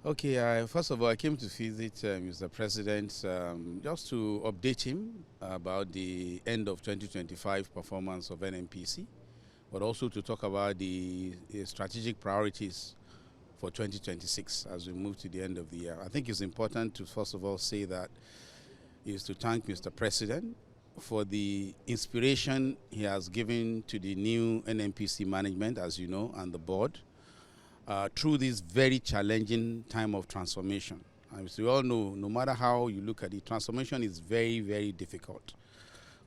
Okay, first of all, I came to visit Mr. President just to update him about the end of 2025 performance of NNPC, but also to talk about the strategic priorities for 2026 as we move to the end of the year. I think it's important to first of all say that is to thank Mr. President for the inspiration he has given to the new NNPC management, as you know, and the board. Through this very challenging time of transformation. As we all know, no matter how you look at it, transformation is very, very difficult.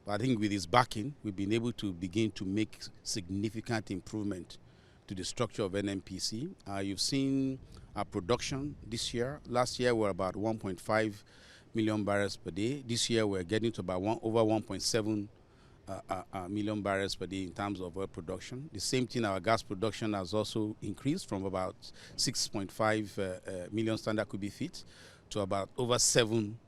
But I think with his backing, we've been able to begin to make significant improvement to the structure of NNPC. You've seen our production this year. Last year, we were about 1.5 million barrels per day. This year, we're getting to about over 1.7 million barrels per day in terms of oil production. The same thing, our gas production has also increased from about 6.5 million standard cubic feet to about over 7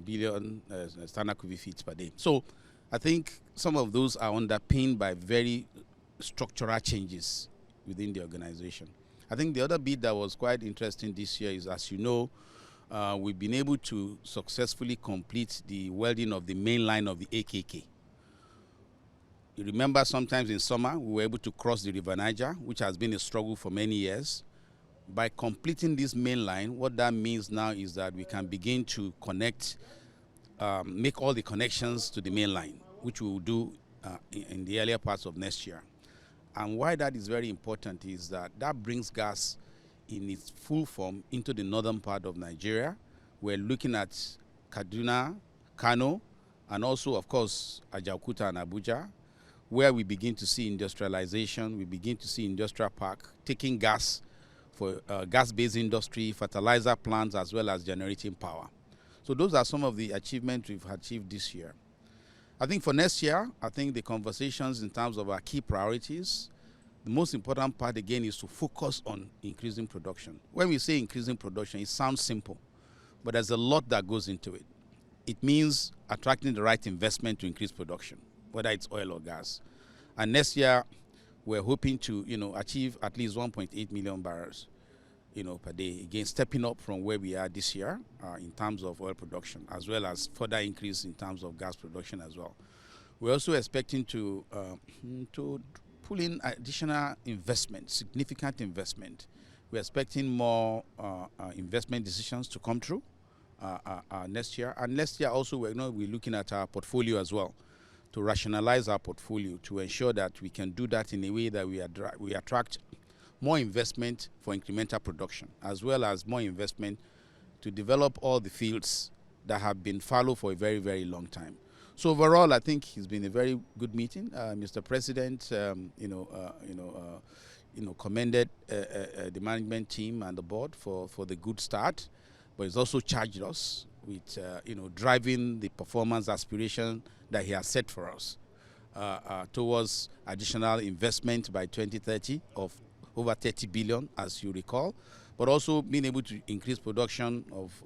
billion standard cubic feet per day. So I think some of those are underpinned by very structural changes within the organization. I think the other bit that was quite interesting this year is, as you know, we've been able to successfully complete the welding of the main line of the AKK. You remember sometimes in summer, we were able to cross the River Niger, which has been a struggle for many years. By completing this main line, what that means now is that we can begin to connect, make all the connections to the main line, which we will do in the earlier parts of next year. And why that is very important is that that brings gas in its full form into the northern part of Nigeria. We're looking at Kaduna, Kano, and also, of course, Ajaokuta and Abuja, where we begin to see industrialization, we begin to see industrial park taking gas for gas-based industry, fertilizer plants, as well as generating power. So those are some of the achievements we've achieved this year. I think for next year, I think the conversations in terms of our key priorities, the most important part, again, is to focus on increasing production. When we say increasing production, it sounds simple, but there's a lot that goes into it. It means attracting the right investment to increase production, whether it's oil or gas. And next year, we're hoping to, achieve at least 1.8 million barrels, per day. Again, stepping up from where we are this year in terms of oil production, as well as further increase in terms of gas production as well. We're also expecting to pull in additional investment, significant investment. We're expecting more investment decisions to come through next year. And next year also, we're looking at our portfolio as well, to rationalize our portfolio, to ensure that we can do that in a way that we attract more investment for incremental production, as well as more investment to develop all the fields that have been fallow for a very, very long time. So overall, I think it's been a very good meeting. Mr. President, commended the management team and the board for the good start, but he's also charged us with, driving the performance aspiration that he has set for us towards additional investment by 2030 of over 30 billion, as you recall, but also being able to increase production of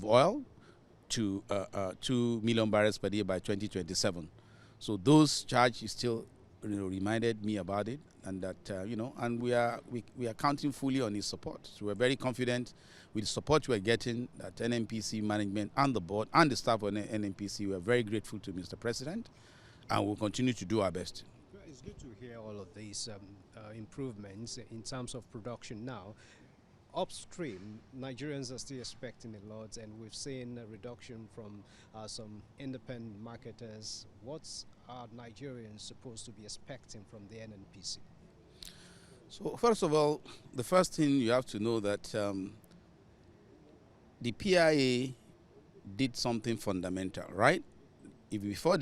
oil to 2 million barrels per day by 2027. So those charges still, reminded me about it, and that and we are counting fully on his support. So we're very confident with the support we're getting at NNPC management and the board and the staff of NNPC. We're very grateful to Mr. President, and we'll continue to do our best. It's good to hear all of these improvements in terms of production now. Upstream, Nigerians are still expecting a lot, and we've seen a reduction from some independent marketers. What are Nigerians supposed to be expecting from the NNPC? So first of all, the first thing you have to know that the PIA did something fundamental, right? If before